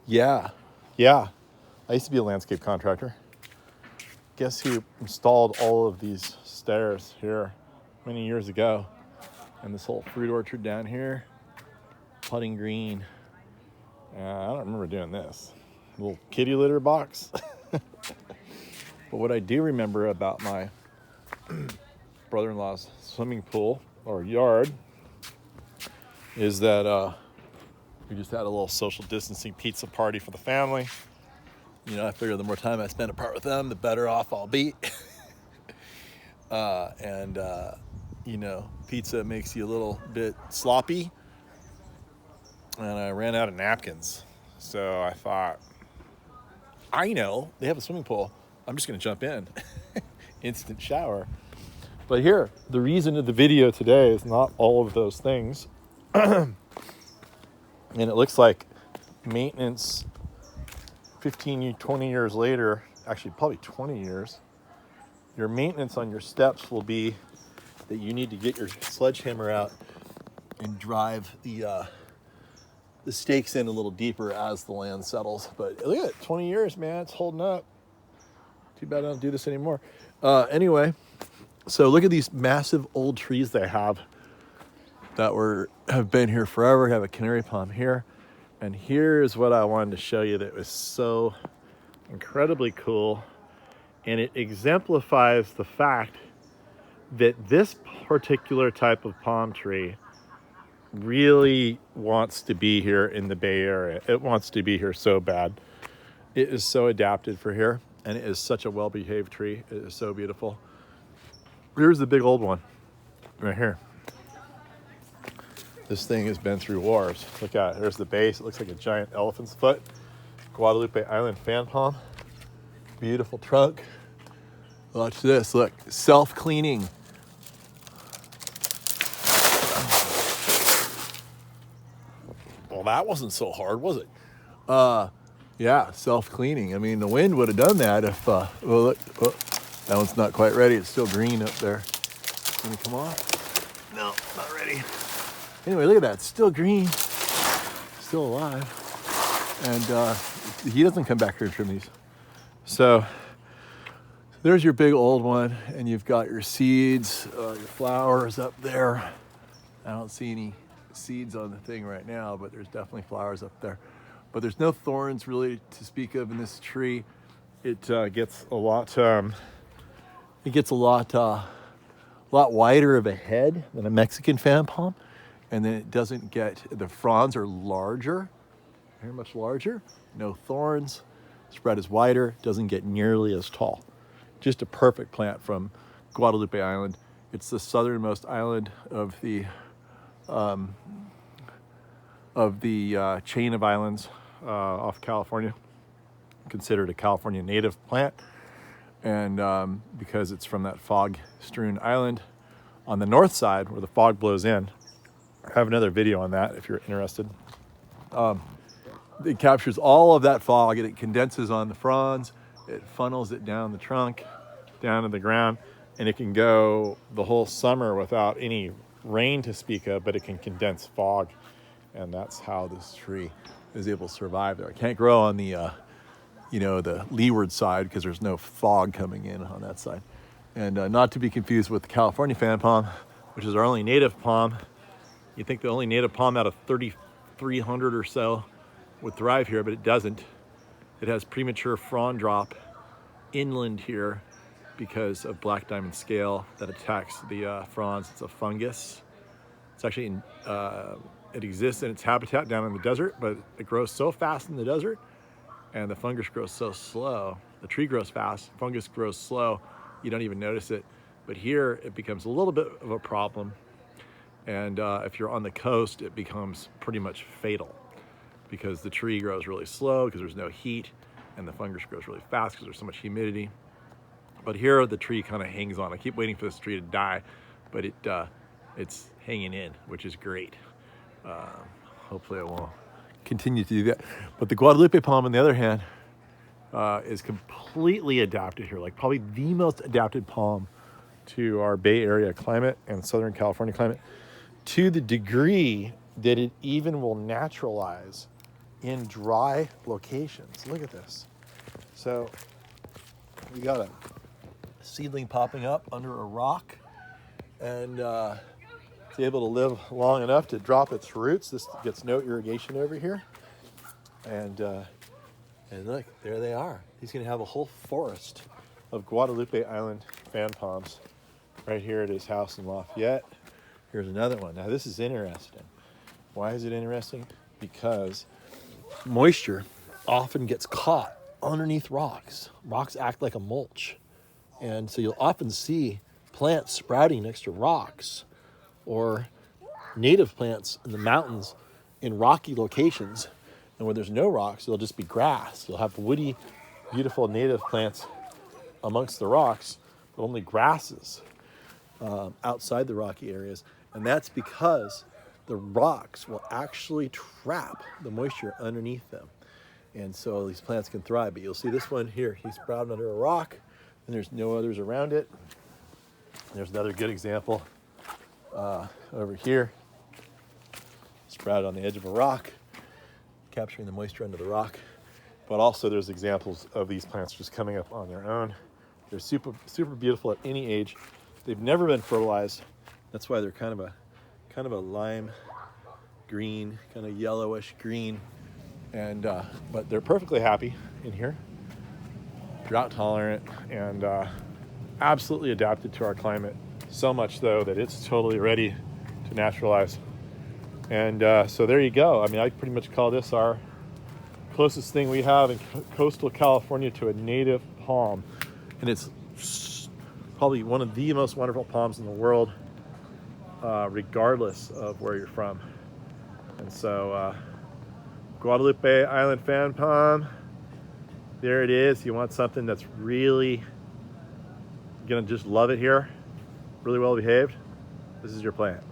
Yeah, yeah. I used to be a landscape contractor. Guess who installed all of these stairs here many years ago? And this whole fruit orchard down here, putting green. I don't remember doing this. Little kitty litter box. But what I do remember about my brother-in-law's swimming pool or yard is that we just had a little social distancing pizza party for the family. You know, I figure the more time I spend apart with them, the better off I'll be. You know, pizza makes you a little bit sloppy. And I ran out of napkins. So I thought, I know, they have a swimming pool. I'm just going to jump in. Instant shower. But here, the reason of the video today is not all of those things. And it looks like maintenance 15, 20 years later, actually probably 20 years, your maintenance on your steps will be that you need to get your sledgehammer out and drive the stakes in a little deeper as the land settles. But look at it, 20 years, man, it's holding up. Too bad I don't do this anymore. Anyway, so look at these massive old trees they have that have been here forever. We have a Canary Palm here. And here's what I wanted to show you that was so incredibly cool. And it exemplifies the fact that this particular type of palm tree really wants to be here in the Bay Area. It wants to be here so bad. It is so adapted for here, and it is such a well-behaved tree. It is so beautiful. Here's the big old one right here. This thing has been through wars. Look at it. There's the base. It looks like a giant elephant's foot. Guadalupe Island fan palm. Beautiful trunk. Watch this. Look, self-cleaning. Well, that wasn't so hard, was it? Yeah, self-cleaning. I mean, the wind would have done that if, well, look, oh, that one's not quite ready. It's still green up there. Can it come off? No, not ready. Anyway, look at that. It's still green. Still alive. And he doesn't come back here to trim these. So there's your big old one, and you've got your seeds, your flowers up there. I don't see any seeds on the thing right now, but there's definitely flowers up there. But there's no thorns really to speak of in this tree. It gets a lot wider of a head than a Mexican fan palm, and then it doesn't get, the fronds are larger, very much larger, no thorns, spread is wider, doesn't get nearly as tall. Just a perfect plant from Guadalupe Island. It's the southernmost island of the chain of islands off California, considered a California native plant, and because it's from that fog-strewn island on the north side where the fog blows in. I have another video on that if you're interested. It captures all of that fog and it condenses on the fronds. It funnels it down the trunk, down to the ground, and it can go the whole summer without any rain to speak of, but it can condense fog, and that's how this tree is able to survive there. It can't grow on the the leeward side because there's no fog coming in on that side. And not to be confused with the California fan palm, which is our only native palm. You think the only native palm out of 3,300 or so would thrive here, but it doesn't. It has premature frond drop inland here because of black diamond scale that attacks the fronds. It's a fungus. It's actually it exists in its habitat down in the desert, but it grows so fast in the desert, and the fungus grows so slow. The tree grows fast, fungus grows slow. You don't even notice it. But here it becomes a little bit of a problem. And if you're on the coast, it becomes pretty much fatal because the tree grows really slow because there's no heat, and the fungus grows really fast because there's so much humidity. But here the tree kind of hangs on. I keep waiting for this tree to die, but it's hanging in, which is great. Hopefully I won't continue to do that. But the Guadalupe palm, on the other hand, is completely adapted here, like probably the most adapted palm to our Bay Area climate and Southern California climate, to the degree that it even will naturalize in dry locations. Look at this. So we got a seedling popping up under a rock, and it's able to live long enough to drop its roots. This gets no irrigation over here. And look, there they are. He's going to have a whole forest of Guadalupe Island fan palms right here at his house in Lafayette. Here's another one. Now this is interesting. Why is it interesting? Because moisture often gets caught underneath rocks. Rocks act like a mulch. And so you'll often see plants sprouting next to rocks, or native plants in the mountains in rocky locations. And where there's no rocks, it'll just be grass. You'll have woody, beautiful native plants amongst the rocks, but only grasses outside the rocky areas. And that's because the rocks will actually trap the moisture underneath them. And so these plants can thrive. But you'll see this one here, he's sprouted under a rock, and there's no others around it. There's another good example over here, sprouted on the edge of a rock, capturing the moisture under the rock. But also there's examples of these plants just coming up on their own. They're super, super beautiful at any age. They've never been fertilized. That's why they're kind of a lime green, kind of yellowish green. And but they're perfectly happy in here, drought tolerant, and absolutely adapted to our climate. So much though that it's totally ready to naturalize. And so there you go. I mean, I pretty much call this our closest thing we have in coastal California to a native palm. And it's probably one of the most wonderful palms in the world, regardless of where you're from. And so Guadalupe Island fan palm, there it is. You want something that's really gonna just love it here, really well behaved, this is your plant.